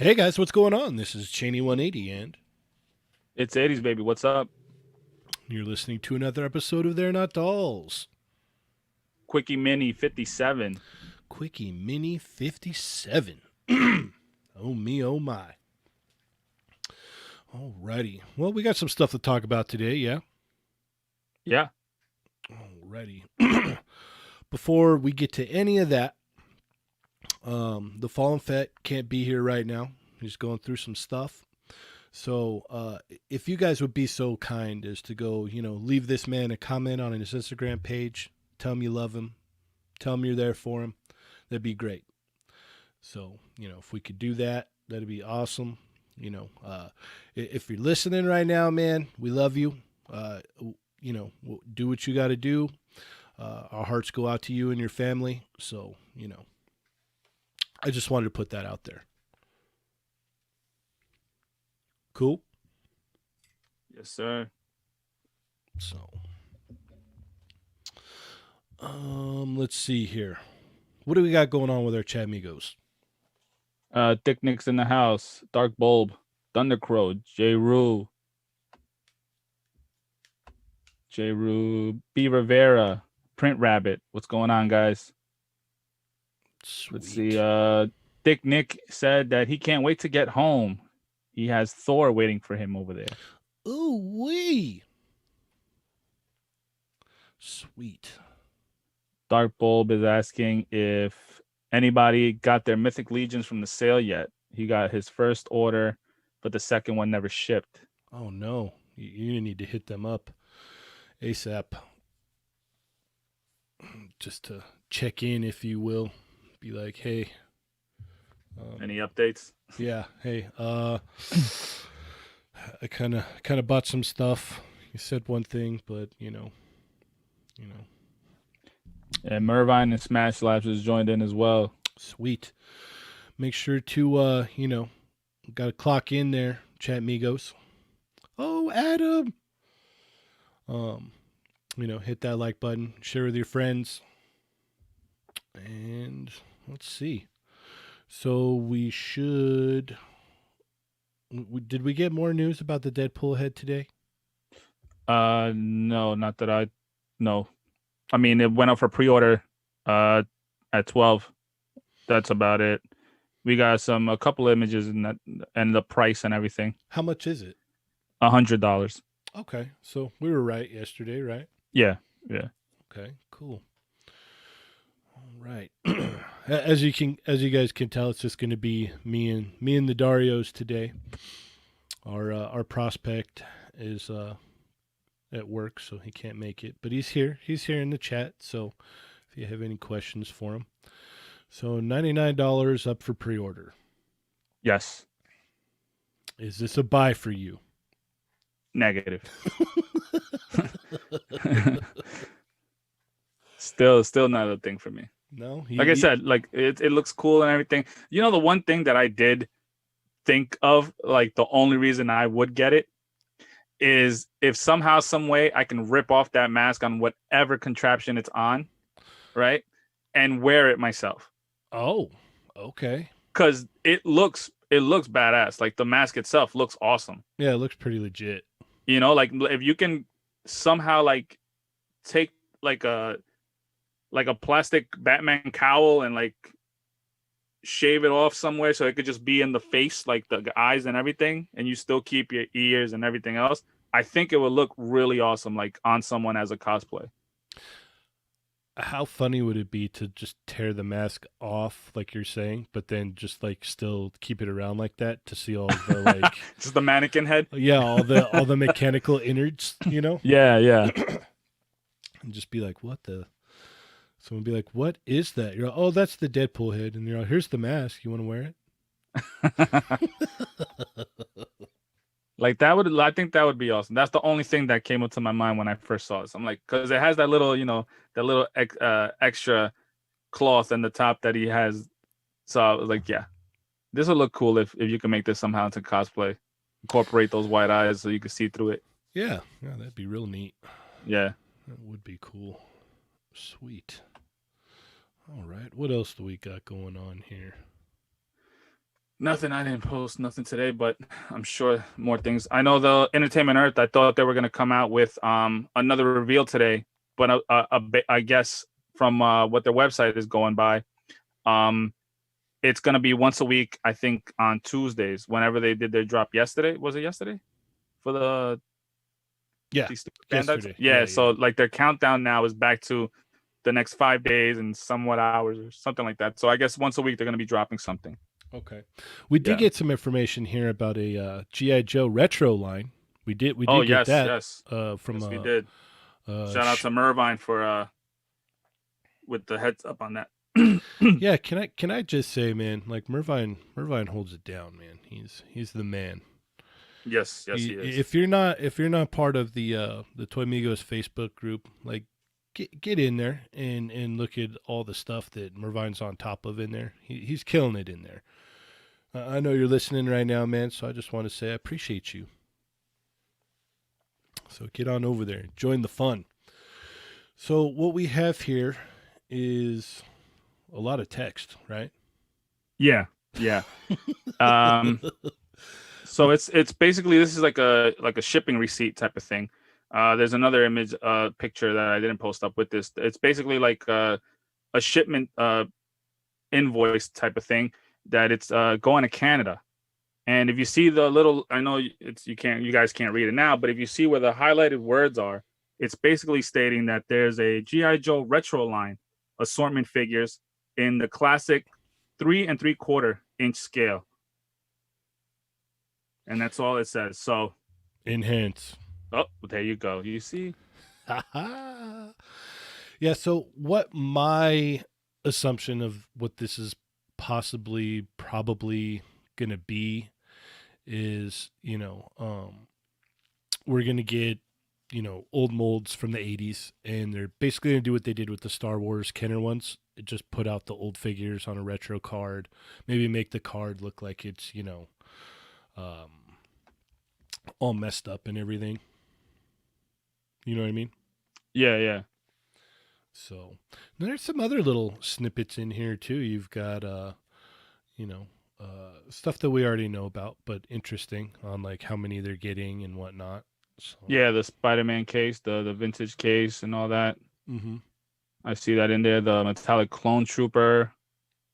Hey guys, what's going on? This is Cheney 180, and It's 80s, baby. What's up? you're listening to another episode of They're Not Dolls. Quickie Mini 57. Quickie Mini 57. Oh me, oh my. Alrighty. Well, we got some stuff to talk about today, yeah? Yeah. Alrighty. Before we get to any of that, the Fallen Fett can't be here right now. He's going through some stuff. So, if you guys would be so kind as to go, leave this man a comment on his Instagram page, tell him you love him, tell him you're there for him, that'd be great. So, if we could do that, that'd be awesome. If you're listening right now, man, we love you. Do what you got to do. Our hearts go out to you and your family. So, I just wanted to put that out there. Cool. Yes, sir. So, let's see here. What do we got going on with our chat amigos? Thick Nick's in the house. Dark Bulb. Thundercrow. J. Rue. J. Rue. B. Rivera. Print Rabbit. What's going on, guys? Sweet. Let's see. Thick Nick said that he can't wait to get home. He has Thor waiting for him over there. Ooh wee. Sweet. Dark Bulb is asking if anybody got their Mythic Legions from the sale yet. He got his first order, but the second one never shipped. Oh no, you need to hit them up ASAP. Just to check in, if you will. Be like, hey. Any updates? Yeah. Hey. I kind of bought some stuff. You said one thing, but And Mervine and Smash Labs has joined in as well. Sweet. Make sure to got to clock in there, chat amigos. Oh, Adam. Hit that like button, share with your friends. And let's see. So we should. Did we get more news about the Deadpool head today? No, not that I know. I mean, it went up for pre-order at 12. That's about it. We got a couple images and the price and everything. How much is it? $100. Okay, so we were right yesterday, right? Yeah, yeah. Okay, cool. All right. as you guys can tell, it's just going to be me and the Darios today. Our prospect is at work, so he can't make it, but he's here. He's here in the chat. So if you have any questions for him, so $99 up for pre-order. Yes. Is this a buy for you? Negative. Still not a thing for me. No, like I said, like it looks cool and everything. You know, the one thing that I did think of, like the only reason I would get it is if somehow, some way I can rip off that mask on whatever contraption it's on, right, and wear it myself. Oh, okay. Because it looks badass. Like the mask itself looks awesome. Yeah, it looks pretty legit. You know, like if you can somehow like take like a plastic Batman cowl and like shave it off somewhere so it could just be in the face, like the eyes and everything, and you still keep your ears and everything else, I think it would look really awesome, like on someone as a cosplay. How funny would it be to just tear the mask off, like you're saying, but then just like still keep it around like that to see all the like just the mannequin head? Yeah, all the mechanical innards, Yeah. And just be like, what the? Someone be like, what is that? You're like, oh, that's the Deadpool head, and you're like, here's the mask. You want to wear it? Like I think that would be awesome. That's the only thing that came up to my mind when I first saw this. I'm like, because it has that little, extra cloth in the top that he has. So I was like, yeah, this would look cool if you can make this somehow into cosplay. Incorporate those white eyes so you can see through it. Yeah, that'd be real neat. Yeah, that would be cool. Sweet. All right, what else do we got going on here? Nothing. I didn't post nothing today, but I'm sure more things. I know the Entertainment Earth. I thought they were gonna come out with another reveal today, but I guess from what their website is going by, um, it's gonna be once a week. I think on Tuesdays, whenever they did their drop yesterday. Was it yesterday for the Yeah, these stupid Bandits? yesterday. Yeah. Yeah, yeah, So like their countdown now is back to the next 5 days and somewhat hours or something like that. So I guess once a week they're gonna be dropping something. okay. We did Yeah. get some information here about a GI Joe retro line. We Oh did get yes, that yes, from yes. We did. Shout out to Mervine for with the heads up on that. yeah. Can I just say, man, like Mervine holds it down, man. He's the man. Yes, yes, he is. If you're not part of the Toy Migos Facebook group, like get in there and look at all the stuff that Mervine's on top of in there. He's killing it in there. I know you're listening right now, man. So I just want to say I appreciate you. So get on over there, join the fun. So what we have here is a lot of text, right? Yeah, yeah. Um, so it's basically this is like a shipping receipt type of thing. There's another image, picture that I didn't post up with this. It's basically like a shipment invoice type of thing that it's going to Canada. And if you see the little, I know it's you guys can't read it now, but if you see where the highlighted words are, it's basically stating that there's a GI Joe retro line assortment figures in the classic 3 3/4 inch scale, and that's all it says. So, Enhance. oh, there you go. You see, Yeah. So what my assumption of what this is possibly probably gonna be is, we're gonna get, old molds from the '80s, and they're basically gonna do what they did with the Star Wars Kenner ones. Just put out the old figures on a retro card, maybe make the card look like it's, um, all messed up and everything. You know what I mean? yeah, yeah, So there's some other little snippets in here too. You've got stuff that we already know about, but interesting on like how many they're getting and whatnot. So yeah. The Spider-Man case, the vintage case, and all that. mm-hmm. I see that in there. The metallic clone trooper.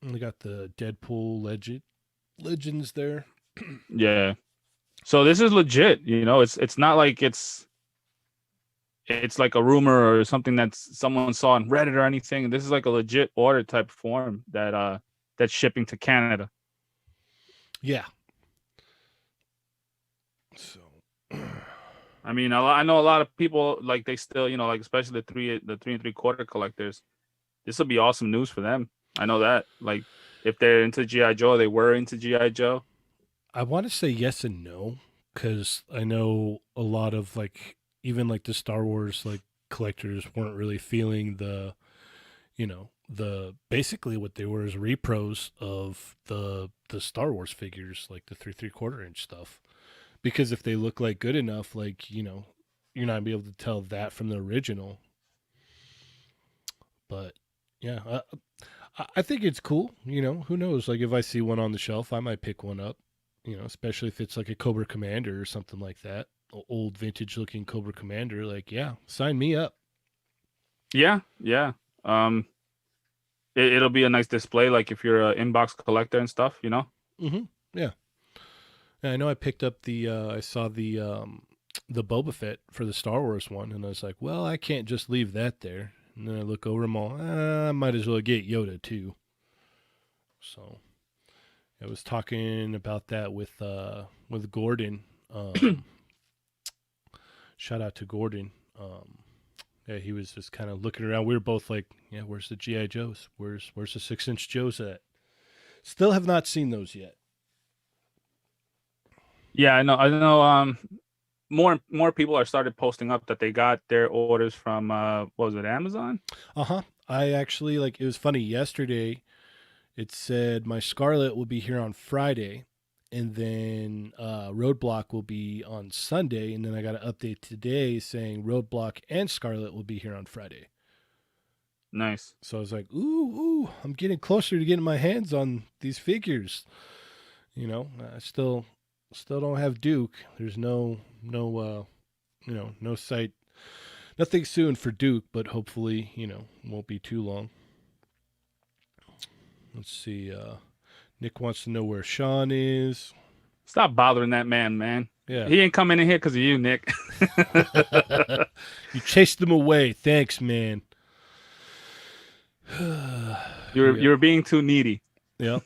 And we got the Deadpool legends there. Yeah. So this is legit. It's not like it's like a rumor or something that someone saw on Reddit or anything. This is like a legit order type form that's shipping to Canada. Yeah. So I mean, I know a lot of people like they still, like especially the 3 3/4 collectors. This will be awesome news for them. I know that. Like if they're into GI Joe, they were into GI Joe. I want to say yes and no because I know a lot of like even like the Star Wars like collectors weren't really feeling the basically what they were is repros of the Star Wars figures like the 3 3/4 inch stuff because if they look like good enough like you're not gonna be able to tell that from the original. But yeah, I think it's cool. Who knows? Like if I see one on the shelf, I might pick one up. Especially if it's like a Cobra Commander or something like that, old vintage looking Cobra Commander. Like, yeah, sign me up. Yeah, yeah. It'll be a nice display, like if you're an inbox collector and stuff. Mm-hmm. Yeah. And I know I picked up I saw the Boba Fett for the Star Wars one, and I was like, well, I can't just leave that there. And then I look over them all. I might as well get Yoda too. So I was talking about that with Gordon. Shout out to Gordon. Yeah, he was just kind of looking around. We were both like, "Yeah, where's the GI Joes? Where's the 6 inch Joes at?" Still have not seen those yet. Yeah, I know. I know. More people are started posting up that they got their orders from what was it, Amazon? Uh-huh. I actually like it was funny yesterday. It said my Scarlet will be here on Friday, and then Roadblock will be on Sunday, and then I got an update today saying Roadblock and Scarlet will be here on Friday. Nice. So I was like, ooh, I'm getting closer to getting my hands on these figures. I still don't have Duke. There's no sight, nothing soon for Duke, but hopefully, won't be too long. Let's see. Nick wants to know where Sean is. Stop bothering that man. Yeah. He ain't coming in here because of you, Nick. You chased them away. Thanks, man. You're Yeah. you're being too needy. Yeah.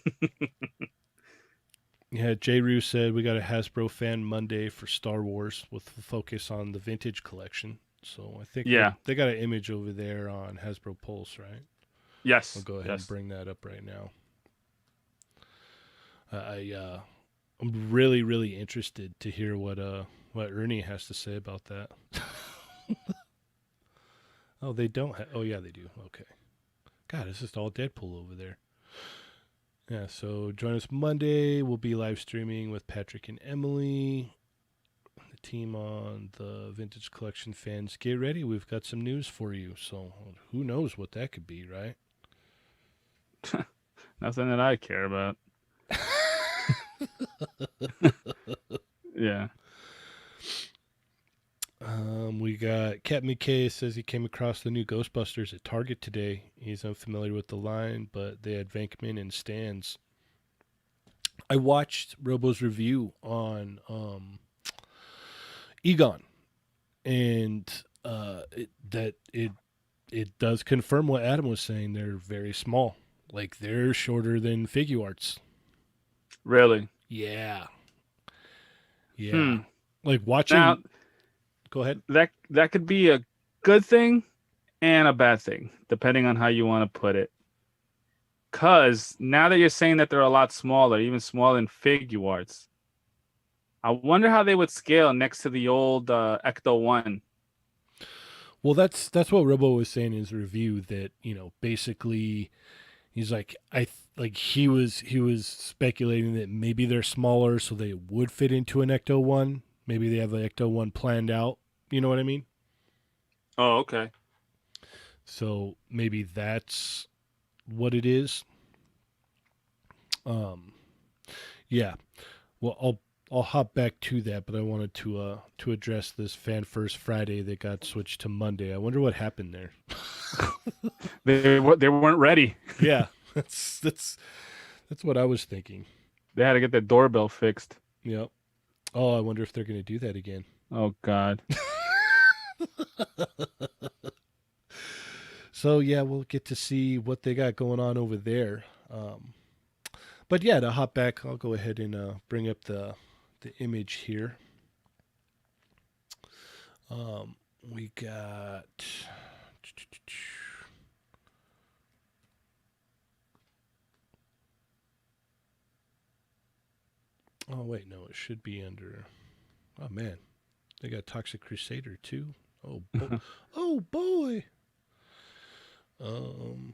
Yeah, J. Rue said we got a Hasbro fan Monday for Star Wars with the focus on the vintage collection. So I think Yeah. they got an image over there on Hasbro Pulse, right? I'll Yes. go ahead and Yes. bring that up right now. I'm really really interested to hear what Ernie has to say about that. Oh, they don't. Oh, yeah, they do. Okay. God, it's just all Deadpool over there. Yeah. So join us Monday. We'll be live streaming with Patrick and Emily, the team on the Vintage Collection fans. Get ready. We've got some news for you. So who knows what that could be, right? Nothing that I care about. Yeah. We got Cat McKay says he came across the new Ghostbusters at Target today. He's unfamiliar with the line, but they had Venkman and Stans. I watched Robo's review on Egon, and it does confirm what Adam was saying. They're very small, like they're shorter than figure arts. Really. Yeah, yeah. Hmm. Like Now watching. Go ahead. that could be a good thing and a bad thing, depending on how you want to put it. Cause now that you're saying that they're a lot smaller, even smaller than figure arts, I wonder how they would scale next to the old Ecto One. Well, that's what Robo was saying in his review. That basically, he's like like he was speculating that maybe they're smaller, so they would fit into an Ecto One. Maybe they have the Ecto One planned out. You know what I mean? Oh, okay. So maybe that's what it is. Um, yeah. Well, I'll hop back to that, but I wanted to address this Fan First Friday that got switched to Monday. I wonder what happened there. They weren't ready. Yeah, that's what I was thinking. They had to get the doorbell fixed. Yep. Oh, I wonder if they're going to do that again. Oh God. So yeah, we'll get to see what they got going on over there. But yeah, to hop back, I'll go ahead and bring up the image here. We got. Oh wait, no, it should be under. Oh man, they got Toxic Crusader too. Oh boy. Um.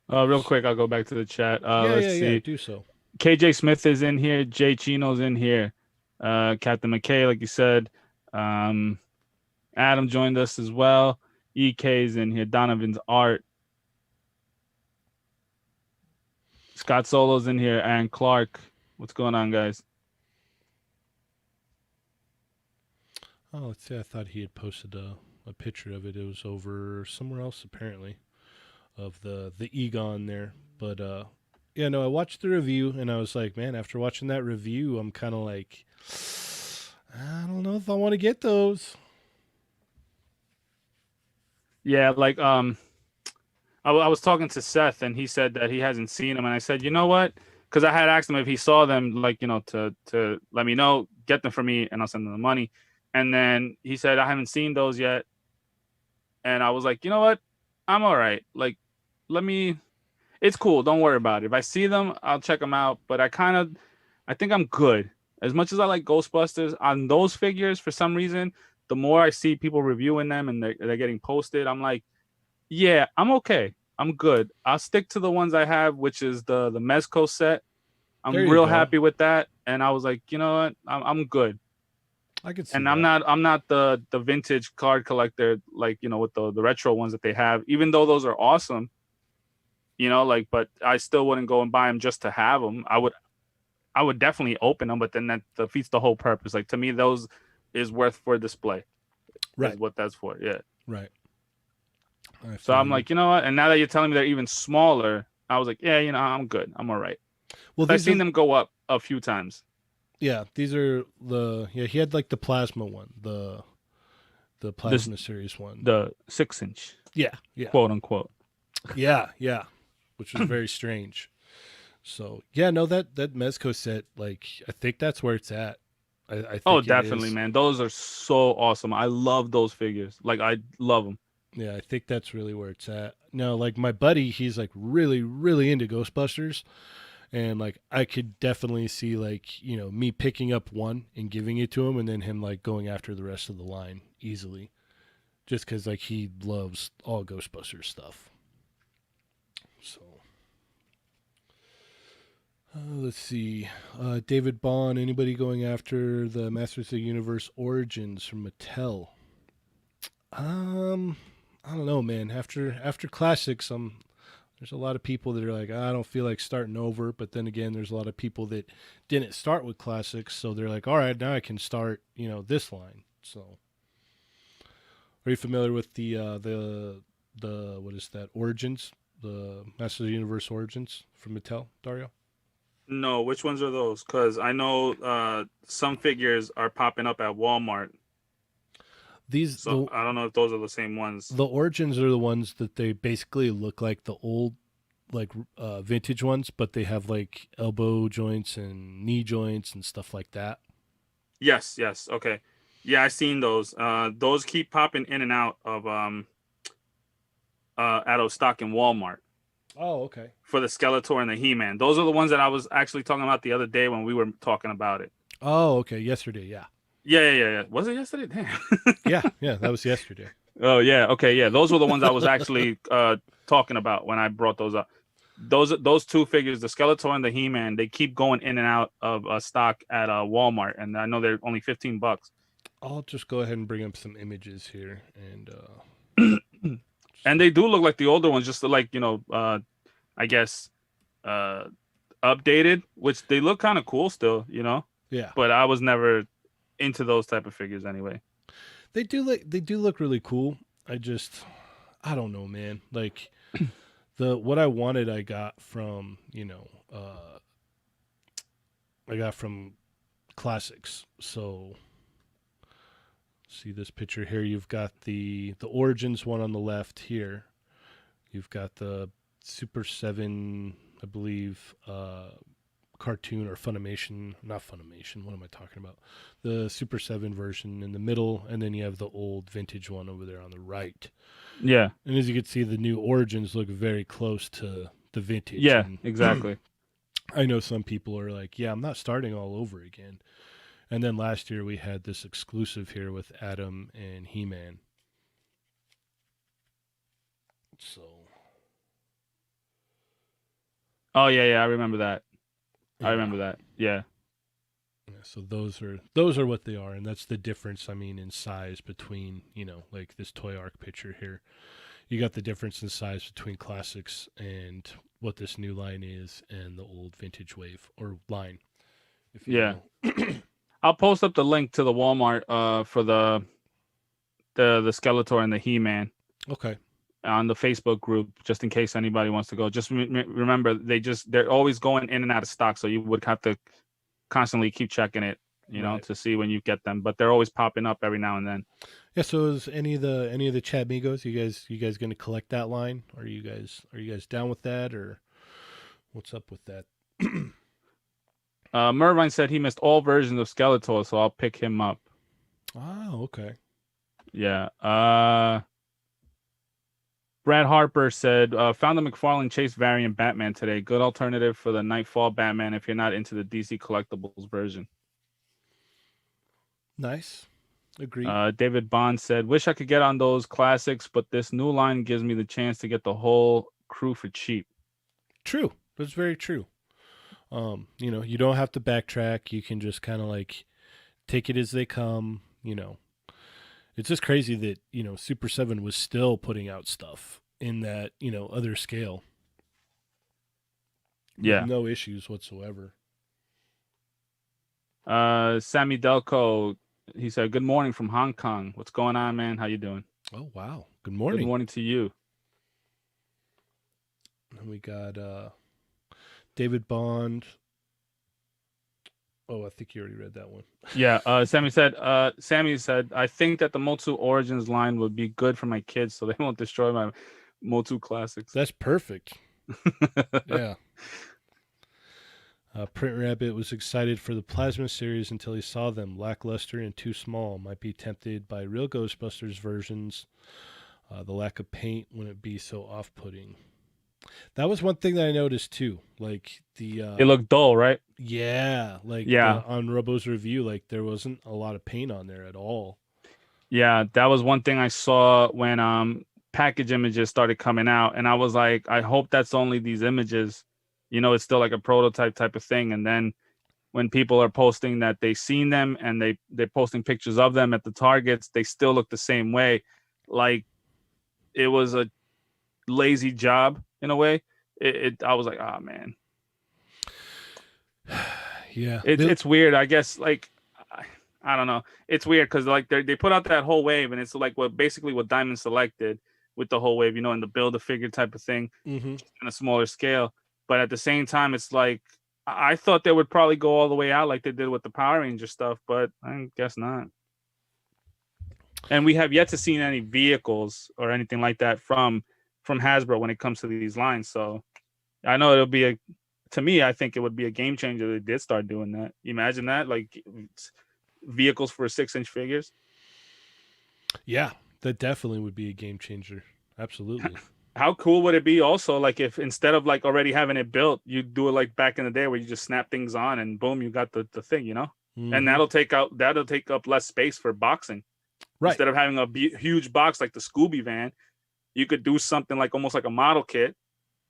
Real quick, I'll go back to the chat. Let's Yeah. see. Do so. KJ Smith is in here. Jay Chino's in here. Captain McKay, like you said. Adam joined us as well. EK's in here. Donovan's art. Scott Solo's in here. And Clark. What's going on, guys? Oh, let's see. I thought he had posted a picture of it. It was over somewhere else apparently of the Egon there. But yeah, no, I watched the review and I was like, man, after watching that review, I'm kind of like, I don't know if I want to get those. Yeah, like I was talking to Seth and he said that he hasn't seen them, and I said, you know what? Because I had asked him if he saw them, like to let me know, get them for me, and I'll send them the money. And then he said I haven't seen those yet, and I was like, you know what? I'm all right. Like, let me. It's cool. Don't worry about it. If I see them, I'll check them out. But I think I'm good. As much as I like Ghostbusters on those figures, for some reason, the more I see people reviewing them and they're getting posted, I'm like, yeah, I'm okay. I'm good. I'll stick to the ones I have, which is the Mezco set. There I'm you real go. happy with that. And I was like, you know what? I'm good. I could see And that. I'm not the vintage card collector, like, with the retro ones that they have, even though those are awesome, like, but I still wouldn't go and buy them just to have them. I would definitely open them, but then that defeats the whole purpose. Like to me, those is worth for display. Is Right. what that's for. Yeah. Right. I So feel I'm you. like, you know what? And now that you're telling me they're even smaller, I was like, yeah, I'm good. I'm all right. Well, I've these seen are them go up a few times. yeah, these are he had like the plasma one, the This plasma series one. the 6 inch, Yeah, yeah, quote unquote. yeah, which was very strange. So yeah, no, that Mezco set, like I think that's where it's at. I Oh, think it definitely, is. man. Those are so awesome. I love those figures. Like I love them. Yeah, I think that's really where it's at. No, like my buddy, he's like really, really into Ghostbusters, and like I could definitely see like me picking up one and giving it to him, and then him like going after the rest of the line easily, just because like he loves all Ghostbusters stuff. So let's see, David Bond. Anybody going after the Masters of the Universe Origins from Mattel? Um, I don't know, man. After classics, there's a lot of people that are like, I don't feel like starting over. But then again, there's a lot of people that didn't start with classics, so they're like, all right, now I can start, this line. So, are you familiar with the what is that? Origins, the Masters of the Universe Origins from Mattel, Dario? No, which ones are those? Because I know some figures are popping up at Walmart. These So I don't know if those are the same ones. the Origins are the ones that they basically look like the old like vintage ones, but they have like elbow joints and knee joints and stuff like that. Yes, yes. Okay. Yeah, I seen those. Those keep popping in and out of stock in Walmart Oh, okay. for the Skeletor and the He-Man. Those are the ones that I was actually talking about the other day when we were talking about it. Oh, okay. Yesterday, yeah. Yeah. Was it yesterday? Damn. Yeah, that was yesterday. Oh yeah. Okay. Yeah. Those were the ones I was actually talking about when I brought those up. Those two figures, the Skeletor and the He-Man, they keep going in and out of stock at Walmart, and I know they're only $15. I'll just go ahead and bring up some images here, and And they do look like the older ones, just like I guess uh, updated, which they look kind of cool still, yeah, But I was never into those type of figures anyway. they do look really cool. I don't know, man. Like the what I wanted, I got from classics. So see this picture here. You've got the Origins one on the left here. You've got the Super 7, I believe, cartoon or Funimation, not Funimation. What am I talking about? The Super 7 version in the middle, and then you have the old vintage one over there on the right. Yeah. And as you can see, the new Origins look very close to the vintage. Yeah. And Exactly. I know some people are like, yeah, I'm not starting all over again. And then last year we had this exclusive here with Adam and He-Man. So Oh yeah. I remember that. I yeah. remember that. Yeah. Yeah, so those are what they are, and that's the difference. I mean, in size between like this Toy Arc picture here, you got the difference in size between classics and what this new line is, and the old vintage wave or line, if you Yeah. will. I'll post up the link to the Walmart for the Skeletor and the He-Man Okay. on the Facebook group, just in case anybody wants to go. Just remember, they're always going in and out of stock, so you would have to constantly keep checking it, Right. to see when you get them. But they're always popping up every now and then. Yeah. So is any of the Chad Migos? You guys going to collect that line? Are you guys down with that, or what's up with that? Mervine said he missed all versions of Skeletor, so I'll pick him up. Oh, okay. Yeah. Brad Harper said, found the McFarlane Chase variant Batman today. Good alternative for the Nightfall Batman if you're not into the DC collectibles version. Nice. Agreed. David Bond said, wish I could get on those classics, but this new line gives me the chance to get the whole crew for cheap. True. That's very true. You don't have to backtrack. You can just kind of like take it as they come. It's just crazy that Super 7 was still putting out stuff in that other scale with Yeah. no issues whatsoever. Sammy Delco, he said, "Good morning from Hong Kong. What's going on, man? How you doing?" Oh wow. Good Good morning. morning to you. And we got David Bond. Oh, I think you already read that one. Yeah, Sammy said, I think that the Motu Origins line would be good for my kids so they won't destroy my Motu classics. That's perfect. Yeah. Print Rabbit was excited for the Plasma series until he saw them lackluster and too small. Might be tempted by real Ghostbusters versions. The lack of paint wouldn't be so off-putting. That was one thing that I noticed too. Like the It looked dull, right? yeah, like Yeah. the on Robo's review, like there wasn't a lot of paint on there at all. Yeah, that was one thing I saw when package images started coming out, and I was like, I hope that's only these images. It's still like a prototype type of thing. And then when people are posting that they seen them and they're posting pictures of them at the targets, they still look the same way. Like it was a lazy job in a way. I was like, oh man, Yeah. it's weird. I guess like I don't know. It's weird because like they put out that whole wave, and it's like what Diamond Select did with the whole wave, in the build a figure type of thing, Mm-hmm. on a smaller scale. But at the same time, it's like I thought they would probably go all the way out like they did with the Power Ranger stuff, but I guess not. And we have yet to see any vehicles or anything like that from Hasbro when it comes to these lines. So I know it'll be to me, I think it would be a game changer if they did start doing that. Imagine that, like vehicles for 6-inch figures. Yeah, that definitely would be a game changer. Absolutely. How cool would it be also like if instead of like already having it built, you do it like back in the day where you just snap things on and boom, you got the thing. And Mm-hmm. that'll take up less space for boxing. Right. Instead of having a huge box like the Scooby van, you could do something like almost like a model kit.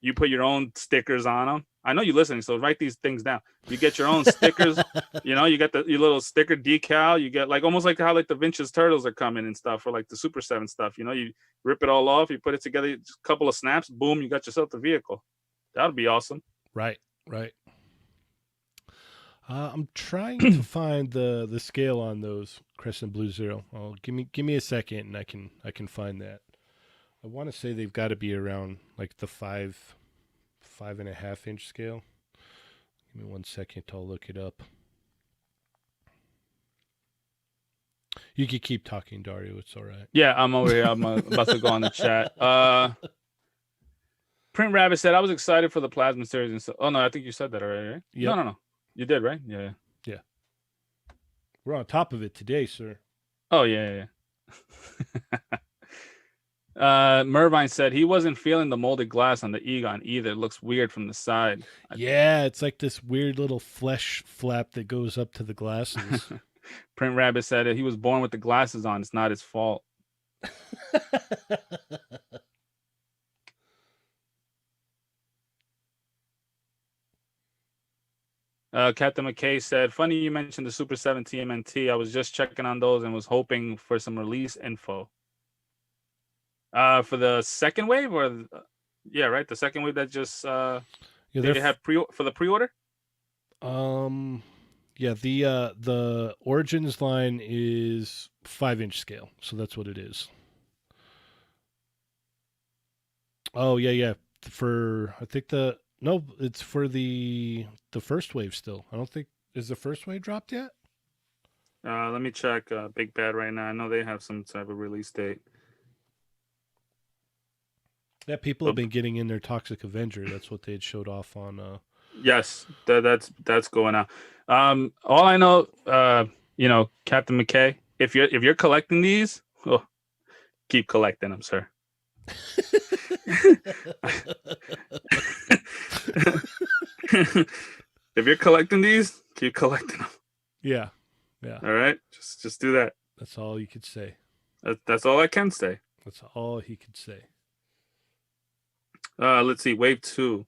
You put your own stickers on them. I know you're listening, so write these things down. You get your own stickers. You get your little sticker decal. You get like almost like how like the Vince's Turtles are coming and stuff, or like the Super 7 stuff. You rip it all off, you put it together, just a couple of snaps, boom, you got yourself the vehicle. That would be awesome. Right. Right. I'm trying to find the scale on those Crescent Blue Zero. Oh, give me a second, and I can find that. I want to say they've got to be around like the 5.5 inch scale. Give me 1 second. I'll look it up. You could keep talking, Dario. It's all right. Yeah, I'm over here. I'm about to go on the chat. Print Rabbit said I was excited for the Plasma series and so. Oh no, I think you said that already, right? Yep. No. You did, right? Yeah. Yeah. We're on top of it today, sir. Oh yeah. Mervine said he wasn't feeling the molded glass on the Egon either. It looks weird from the side. Yeah, it's like this weird little flesh flap that goes up to the glasses. Print Rabbit said he was born with the glasses on. It's not his fault. Captain McKay said, funny you mentioned the Super 7 TMNT. I was just checking on those and was hoping for some release info. For the second wave or yeah, right? The second wave that just they have for the pre-order? Yeah, the Origins line is 5-inch scale, so that's what it is. Oh yeah. For I think it's for the first wave still. I don't think is the first wave dropped yet. Let me check Big Bad right now. I know they have some type of release date. Yeah, people have been getting in their Toxic Avenger. That's what they had showed off on. Yes, that's going out. All I know, Captain McKay, if you're collecting these, keep collecting them, sir. If you're collecting these, keep collecting them. Yeah. All right, just do that. That's all you could say. That's all I can say. That's all he could say. Let's see. Wave 2.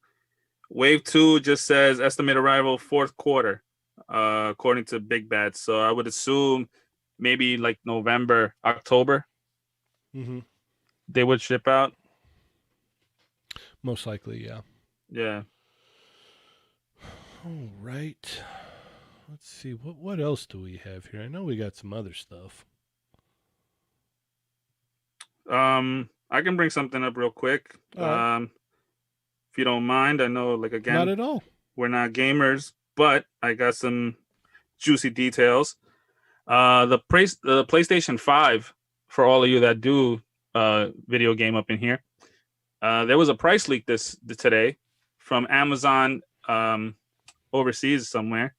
Wave 2 just says estimated arrival fourth quarter, according to Big Bad. So I would assume maybe like November, October. Mm-hmm. They would ship out. Most likely, yeah. Yeah. All right. let's see what else do we have here? I know we got some other stuff. I can bring something up real quick. All right, If you don't mind, I know, like, not again, at all. we're not gamers, but I got some juicy details. The PlayStation 5, for all of you that do video game up in here, there was a price leak today from Amazon, overseas somewhere,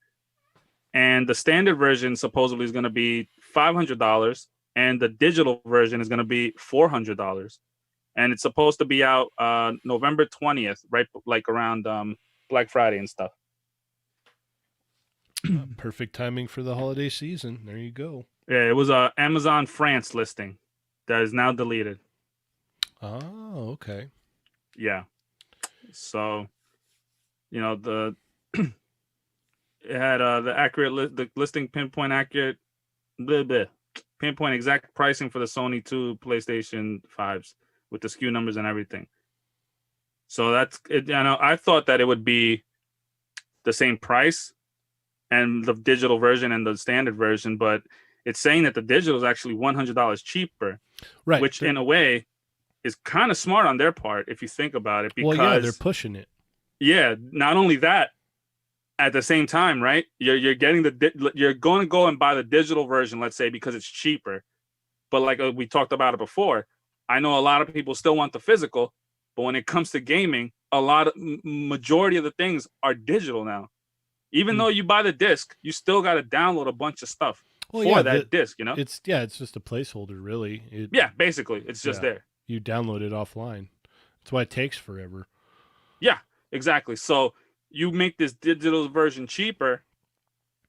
and the standard version supposedly is going to be $500, and the digital version is going to be $400, and it's supposed to be out November 20th, right, like around Black Friday and stuff. Perfect timing for the holiday season. There you go. Yeah, it was a Amazon France listing that is now deleted. Oh, okay. Yeah, so the it had the the listing pinpoint accurate, blah, blah, pinpoint exact pricing for the Sony 2 PlayStation 5s with the SKU numbers and everything. So that's it. I thought that it would be the same price and the digital version and the standard version, but it's saying that the digital is actually $100 cheaper, Right. which in a way is kind of smart on their part if you think about it. Because, well, yeah, they're pushing it. Yeah, not only that, at the same time, right? You're getting you're going to go and buy the digital version, let's say, because it's cheaper. But like we talked about it before, I know a lot of people still want the physical, but when it comes to gaming, majority of the things are digital now. Even though you buy the disc, you still got to download a bunch of stuff for that disc. It's just a placeholder, really. Basically, it's just there. You download it offline. That's why it takes forever. Yeah, exactly. So you make this digital version cheaper,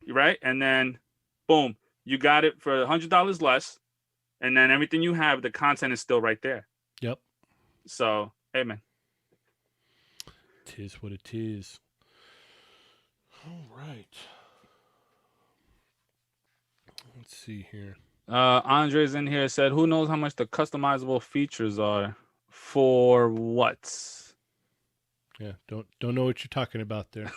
right? And then, boom, you got it for $100 less, and then everything you have, the content is still right there. Yep. So, hey, man. Tis what it is. All right. Let's see here. Andre's in here said, "Who knows how much the customizable features are for what?" Yeah, don't know what you're talking about there.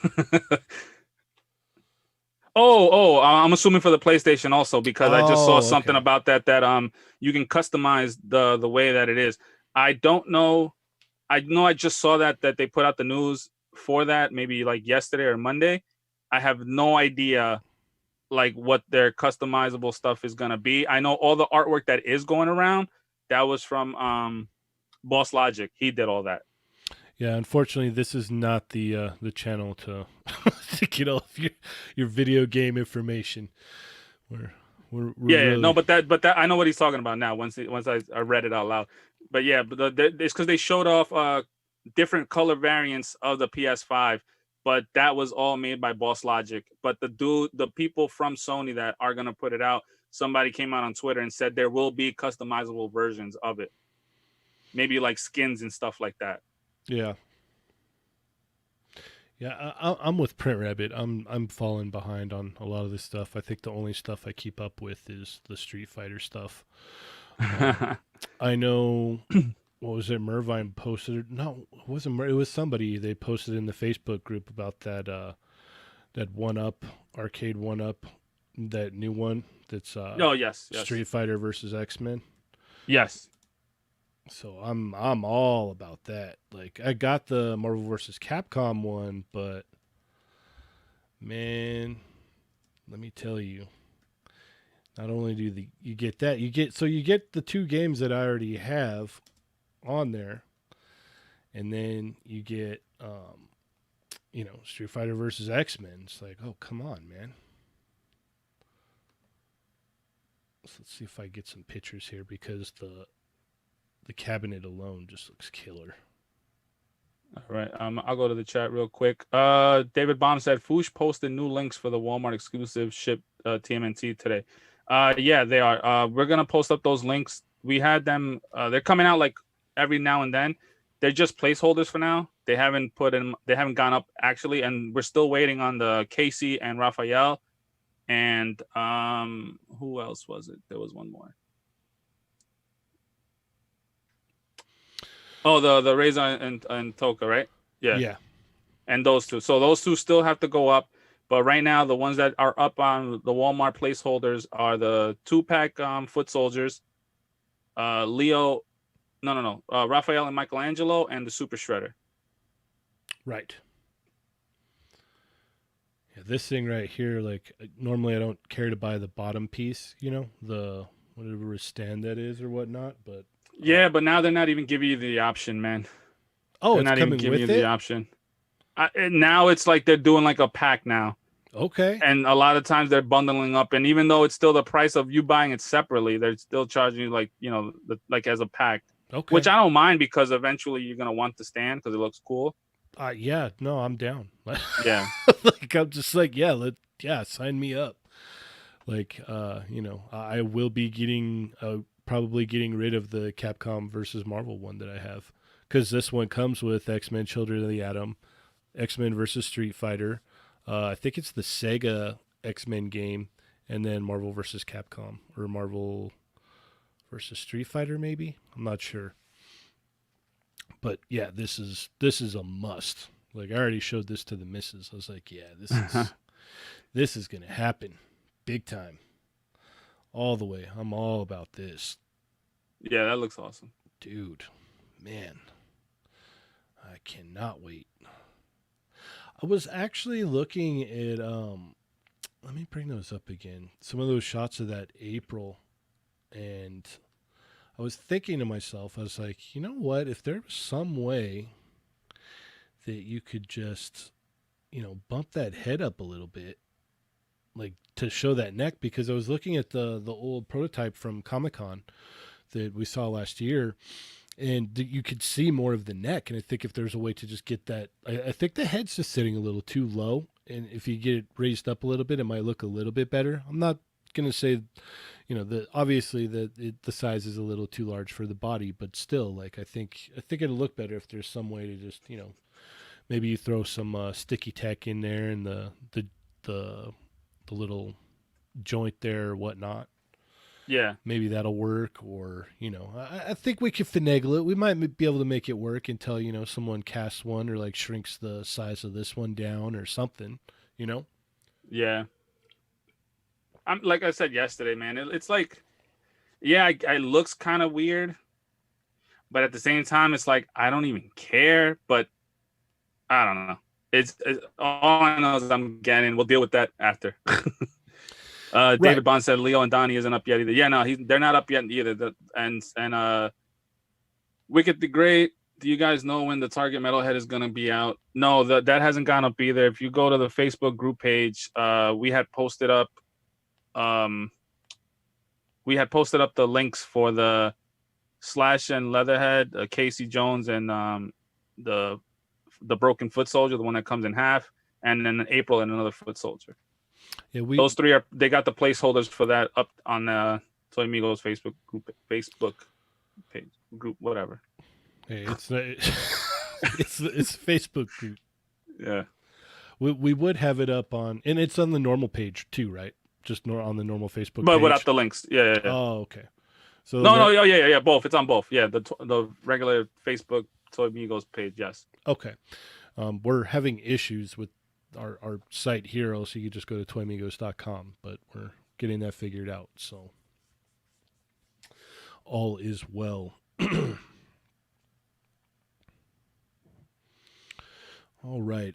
I'm assuming for the PlayStation also, because I just saw something about that you can customize the way that it is. I don't know. I know I just saw that they put out the news for that maybe like yesterday or Monday. I have no idea like what their customizable stuff is gonna be. I know all the artwork that is going around, that was from Boss Logic. He did all that. Yeah, unfortunately, this is not the channel to to get all of your video game information. We're yeah, really... no, but that I know what he's talking about now. Once I read it out loud, but yeah, but it's because they showed off different color variants of the PS5, but that was all made by Boss Logic. But the people from Sony that are gonna put it out, somebody came out on Twitter and said there will be customizable versions of it, maybe like skins and stuff like that. Yeah. Yeah, I'm with Print Rabbit. I'm falling behind on a lot of this stuff. I think the only stuff I keep up with is the Street Fighter stuff. I know. What was it? Mervine posted. No, it wasn't. It was somebody. They posted in the Facebook group about that. That 1-Up arcade 1-Up, that new one. That's yes. Street Fighter versus X-Men. Yes. So I'm all about that. Like, I got the Marvel vs. Capcom one, but man, let me tell you, not only do you get that, you get the two games that I already have on there, and then you get Street Fighter versus X-Men. It's like, oh, come on, man. So let's see if I get some pictures here, because the cabinet alone just looks killer. All right. I'll go to the chat real quick. David Baum said Foosh posted new links for the Walmart exclusive ship TMNT today. Yeah, they are. We're gonna post up those links. We had them. They're coming out like every now and then. They're just placeholders for now. They haven't gone up actually, and we're still waiting on the Casey and Raphael. And who else was it? There was one more. Oh, the Reza and Toka, right? Yeah. Yeah. And those two. So those two still have to go up. But right now, the ones that are up on the Walmart placeholders are the 2-pack foot soldiers, Leo, no, Raphael and Michelangelo, and the Super Shredder. Right. Yeah, this thing right here, like normally I don't care to buy the bottom piece, the whatever stand that is or whatnot, but Yeah, but now they're not even giving you the option, man. oh, They're it's not even coming giving you with the it. option. And now it's like they're doing like a pack now. Okay. And a lot of times they're bundling up, and even though it's still the price of you buying it separately, they're still charging you like like as a pack, which Okay. I don't mind because eventually you're gonna want the stand because it looks cool. Yeah, no, I'm down. Yeah, Like I'm just like, yeah, sign me up. Like, I will be getting probably getting rid of the Capcom versus Marvel one that I have because this one comes with X-Men: Children of the Atom, X-Men versus Street Fighter. I think it's the Sega X-Men game, and then Marvel versus Capcom or Marvel versus Street Fighter, maybe. I'm not sure, but yeah, this is a must. Like I already showed this to the missus. I was like, yeah, this is gonna happen, big time, all the way. I'm all about this, yeah, that looks awesome. dude. Man, I cannot wait. I was actually looking at let me bring those up again. Some of those shots of that April, and I was thinking to myself, I was like, you know what? If there was some way that you could just, bump that head up a little bit, like to show that neck, because I was looking at the old prototype from Comic Con that we saw last year, and you could see more of the neck. And I think if there's a way to just get that, I think the head's just sitting a little too low, and if you get it raised up a little bit, it might look a little bit better. I'm not gonna say, that obviously the size is a little too large for the body, but still, like I think it'll look better if there's some way to just maybe you throw some sticky tack in there and the the little joint there or whatnot. Yeah, Maybe that'll work, or I think we could finagle it. We might be able to make it work until someone casts one or like shrinks the size of this one down or something. You know? yeah. I'm like I said yesterday, man. It's like, yeah, it looks kind of weird, but at the same time, it's like I don't even care. But I don't know. It's all I know is I'm getting. We'll deal with that after. Right. David Bond said Leo and Donnie isn't up yet either. Yeah, no, they're not up yet either. And Wicked the Great. Do you guys know when the Target Metalhead is gonna be out? No, that hasn't gone up either. If you go to the Facebook group page, we had posted up. Um, we had posted up the links for the Slash and Leatherhead, Casey Jones, and the Broken Foot Soldier, the one that comes in half, and then in April and another Foot Soldier. Yeah, Those three they got the placeholders for that up on Toy Amigos Facebook page group, whatever. hey, it's it's Facebook group. Yeah, We would have it up on, and it's on the normal page too, right? Just on the normal Facebook but page. without the links. Yeah. Oh, okay. So No, yeah, both. It's on both. Yeah, the regular Facebook Toy Amigos page. Yes. Okay. We're having issues with our site here, else you could just go to toymigos.com, but we're getting that figured out. So all is well. All right.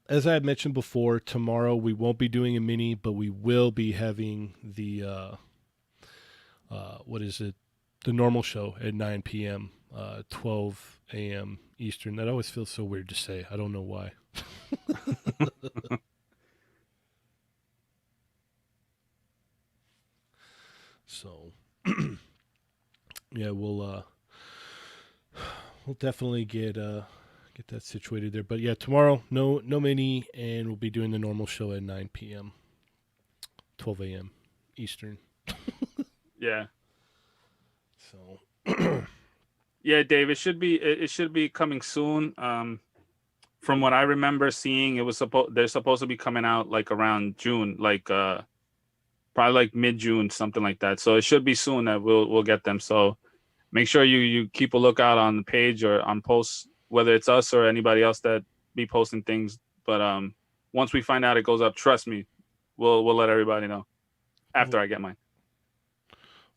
As I had mentioned before, tomorrow we won't be doing a mini, but we will be having the what is it? The normal show at 9 p.m., 12 a.m. Eastern. That always feels so weird to say. I don't know why. So, yeah, we'll definitely get that situated there. But yeah, tomorrow no mini, and we'll be doing the normal show at 9 p.m., 12 a.m. Eastern. Yeah. So Yeah, Dave. It should be coming soon. From what I remember seeing, they're supposed to be coming out like around June, like probably like mid June, something like that. So it should be soon that we'll get them. So make sure you keep a lookout on the page or on posts, whether it's us or anybody else that be posting things. But once we find out it goes up, trust me, we'll let everybody know after I get mine.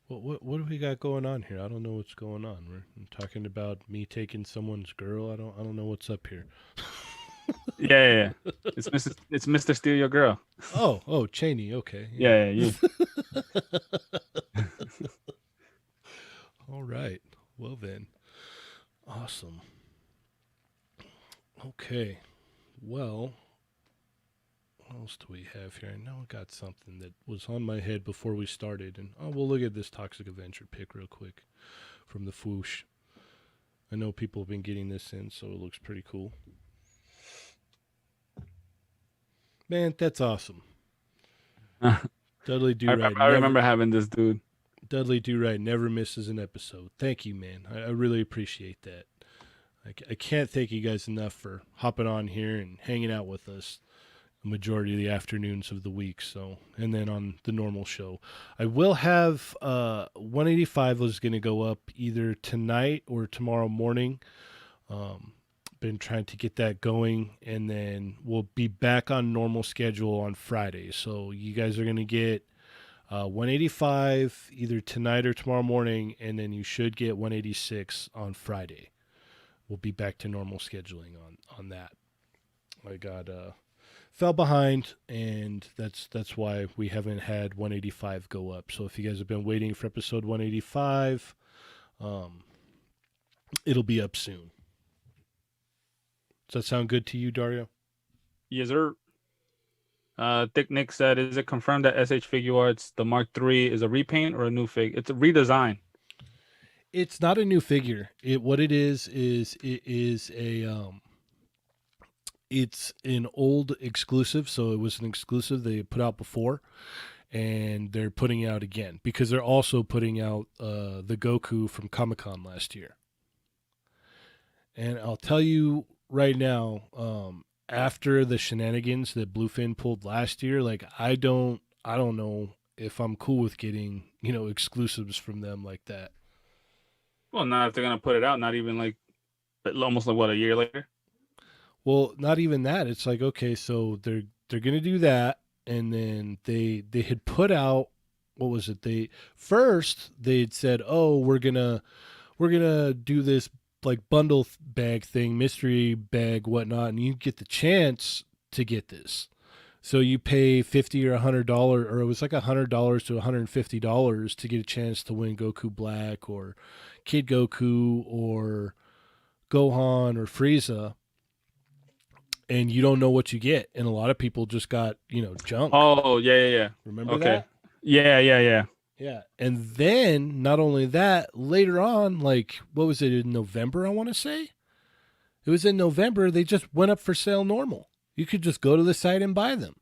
What do we got going on here? I don't know what's going on. We're talking about me taking someone's girl. I don't know what's up here. Yeah. It's Mr. Steal Your Girl. Oh, Cheney. Okay. Yeah, you. All right. Well then. Awesome. Okay. Well, what else do we have here? I know I got something that was on my head before we started, and we'll look at this Toxic Avenger pick real quick from the Fwoosh. I know people have been getting this in, so it looks pretty cool. Man, that's awesome. Dudley Do Right. I remember having this dude. Dudley Do Right never misses an episode. Thank you, man. I really appreciate that. I can't thank you guys enough for hopping on here and hanging out with us the majority of the afternoons of the week. So, and then on the normal show, I will have 185 is going to go up either tonight or tomorrow morning. Been trying to get that going, and then we'll be back on normal schedule on Friday. So you guys are going to get 185 either tonight or tomorrow morning, and then you should get 186 on Friday. We'll be back to normal scheduling on that. I got fell behind, and that's why we haven't had 185 go up. So if you guys have been waiting for episode 185, it'll be up soon. Does that sound good to you, Dario? Yes, sir. Thick Nick said, "Is it confirmed that SH Figure Arts the Mark III is a repaint or a new fig? It's a redesign." It's not a new figure. What it is it is a it's an old exclusive. So it was an exclusive they put out before, and they're putting it out again because they're also putting out the Goku from Comic-Con last year. And I'll tell you right now, after the shenanigans that Bluefin pulled last year, like I don't know if I'm cool with getting exclusives from them like that. Well, not if they're gonna put it out. Not even like, almost like what, a year later. Well, not even that. It's like, okay, so they're gonna do that, and then they had put out, what was it? They'd said, oh, we're gonna do this like bundle bag thing, mystery bag, whatnot, and you get the chance to get this. So you pay $50 or $100, or it was like $100 to $150 to get a chance to win Goku Black or Kid Goku or Gohan or Frieza, and you don't know what you get. And a lot of people just got junk. Oh yeah. Remember that? Yeah. Yeah. And then not only that, later on, like what was it, in November? I want to say it was in November. They just went up for sale normal. You could just go to the site and buy them.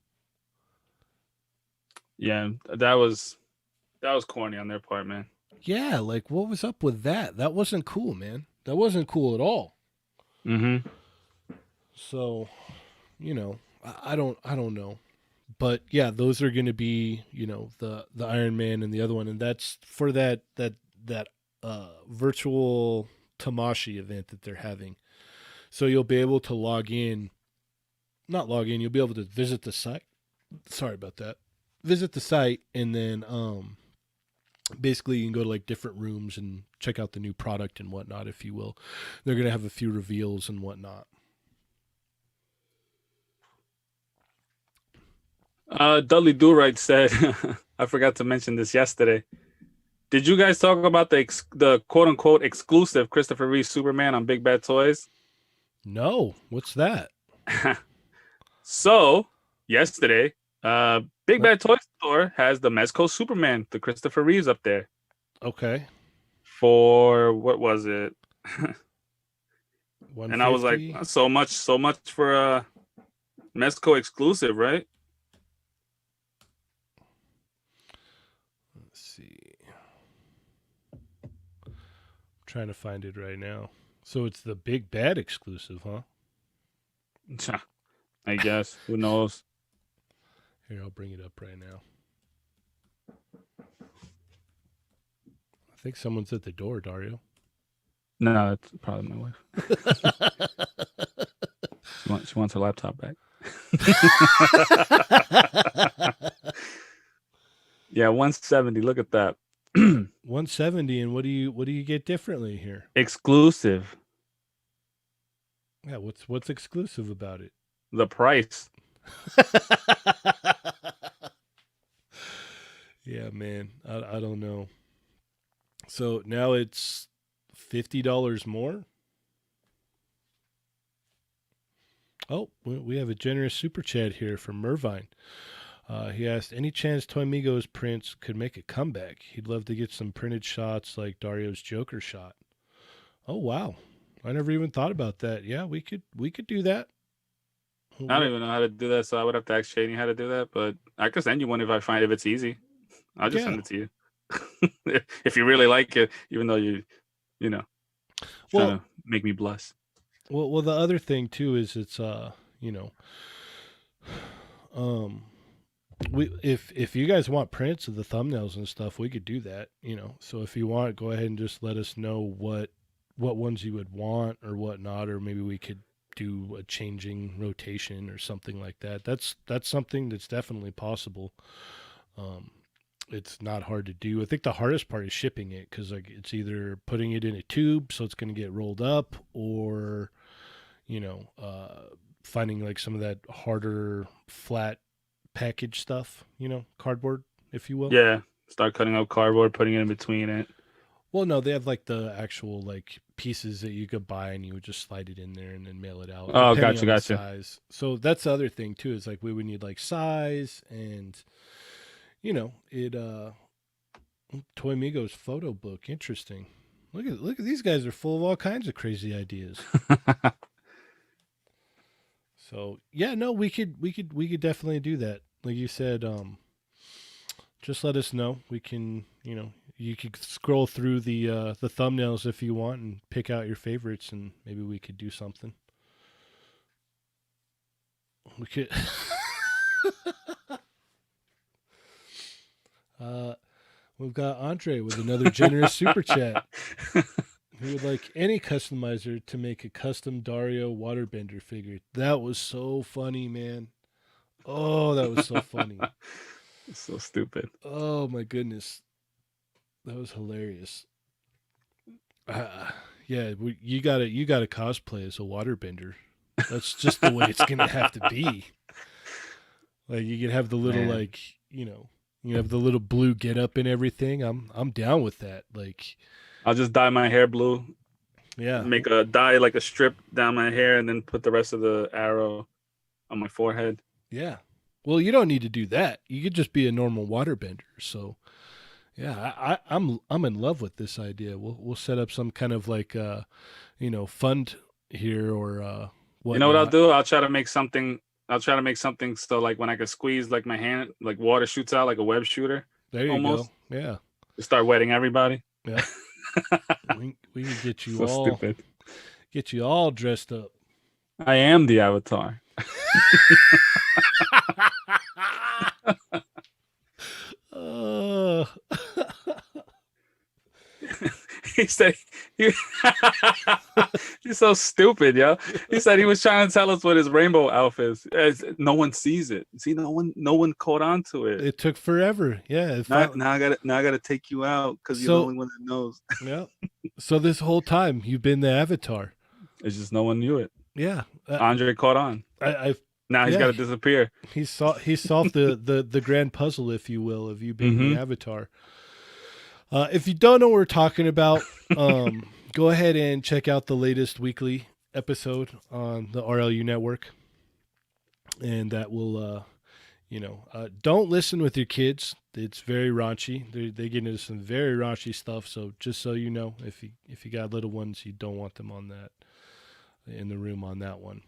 Yeah, that was corny on their part, man. Yeah, like what was up with that? That wasn't cool, man. That wasn't cool at all. Mm-hmm. So, I don't know. But yeah, those are going to be, the Iron Man and the other one, and that's for that virtual Tamashi event that they're having. So you'll be able to you'll be able to visit the site. Sorry about that. Visit the site, and then basically you can go to like different rooms and check out the new product and whatnot, if you will. They're going to have a few reveals and whatnot. Dudley Do Right said, I forgot to mention this yesterday. Did you guys talk about the quote unquote exclusive Christopher Reeve Superman on Big Bad Toys? No, what's that? So yesterday, Big Bad Toy Store has the Mezco Superman, the Christopher Reeves up there. Okay. For what was it? And I was like, so much for a Mezco exclusive, right? Let's see. I'm trying to find it right now. So it's the Big Bad exclusive, huh? I guess. Who knows? Here, I'll bring it up right now. I think someone's at the door, Dario. No, that's probably my wife. She wants her laptop back. Yeah, 170. Look at that. 170, and what do you get differently here? Exclusive. Yeah, what's exclusive about it? The price. Yeah, man. I don't know. So now it's $50 more. Oh, we have a generous super chat here from Mervine. He asked, any chance Toy Migos prints could make a comeback? He'd love to get some printed shots like Dario's Joker shot. Oh wow, I never even thought about that. Yeah, we could do that. I don't What? even know how to do that, so I would have to ask Shady how to do that. But I could send you one if it's easy. I'll just Yeah. send it to you. If you really like it, even though you know trying Well, to make me blush. well. The other thing too is it's you know, um, we if you guys want prints of the thumbnails and stuff, we could do that. So if you want, go ahead and just let us know what ones you would want or whatnot, or maybe we could do a changing rotation or something like that. That's something that's definitely possible. Um, it's not hard to do. I think the hardest part is shipping it because like it's either putting it in a tube so it's going to get rolled up, or you know, finding like some of that harder flat package stuff. Cardboard, if you will. Yeah, start cutting up cardboard, putting it in between it. Well, no, they have like the actual like pieces that you could buy and you would just slide it in there and then mail it out, Oh, depending gotcha, on the gotcha. size. So that's the other thing too, is like we would need like size and it Toy Migos photo book. Interesting. Look at these guys are full of all kinds of crazy ideas. So yeah, no, we could definitely do that. Like you said, just let us know. We can, you could scroll through the thumbnails if you want and pick out your favorites, and maybe we could do something. We could. uh, we've got Andre with another generous super chat. Who would like any customizer to make a custom Dario waterbender figure? That was so funny, man. Oh, that was so funny. So stupid. Oh my goodness, that was hilarious. Uh, yeah, you gotta cosplay as a waterbender. That's just the way it's gonna have to be. Like you could have the little Man. like you have the little blue get up and everything. I'm down with that. Like I'll just dye my hair blue, yeah, make a dye like a strip down my hair, and then put the rest of the arrow on my forehead. yeah. Well, you don't need to do that. You could just be a normal waterbender. So yeah, I'm in love with this idea. We'll set up some kind of like fund here or You know what I'll whatnot. do? I'll try to make something so like when I can squeeze like my hand, like water shoots out like a web shooter, There you go. almost. Yeah, Just start wetting everybody. yeah. We can So stupid. get you all dressed up. I am the avatar. uh, He said he, he's so stupid, yo. He said he was trying to tell us what his rainbow elf is. No one sees it. See, no one caught on to it. it took forever. Yeah. Now I gotta take you out because you're the So only one that knows. yeah. So this whole time you've been the avatar. It's just no one knew it. Yeah. Andre caught on. I Now he's yeah. got to disappear. He solved the grand puzzle, if you will, of you being the avatar. If you don't know what we're talking about, go ahead and check out the latest weekly episode on the RLU network, and that will, don't listen with your kids. It's very raunchy. They get into some very raunchy stuff. So just so you know, if you got little ones, you don't want them on that in the room on that one.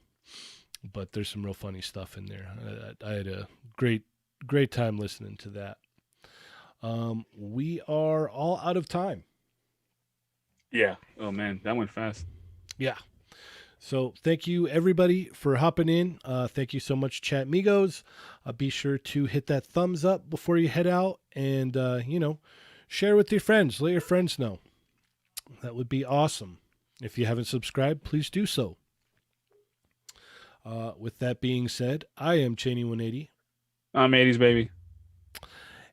But there's some real funny stuff in there. I had a great time listening to that. We are all out of time. Yeah. Oh man, that went fast. Yeah. So thank you everybody for hopping in. Thank you so much, Chat Migos. Be sure to hit that thumbs up before you head out, and share with your friends. Let your friends know. That would be awesome. If you haven't subscribed, please do so. With that being said, I am Cheney 180. I'm 80s baby.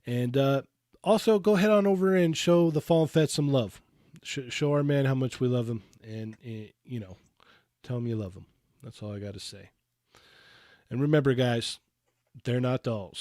And also, go ahead on over and show the Fallen Fett some love. Show our man how much we love him. And, tell him you love him. That's all I got to say. And remember, guys, they're not dolls.